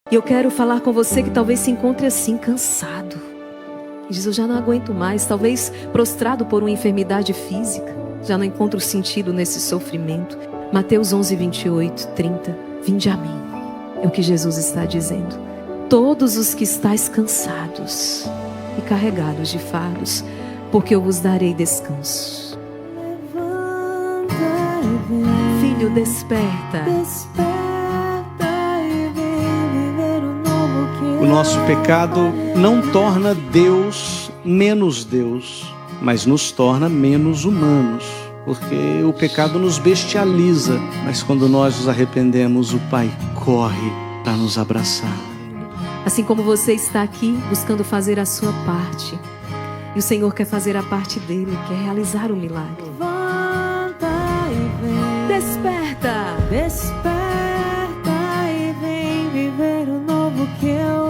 E eu quero falar com você que talvez se encontre assim, cansado. E diz, eu já não aguento mais, talvez prostrado por uma enfermidade física. Já não encontro sentido nesse sofrimento. Mateus 11, 28, 30. Vinde a mim. É o que Jesus está dizendo. Todos os que estáis cansados e carregados de fardos, porque eu vos darei descanso. Filho, desperta. O nosso pecado não torna Deus menos Deus, mas nos torna menos humanos, porque o pecado nos bestializa, mas quando nós nos arrependemos, o Pai corre para nos abraçar. Assim como você está aqui buscando fazer a sua parte, e o Senhor quer fazer a parte dele, quer realizar o milagre. Desperta! Desperta e vem viver o novo que eu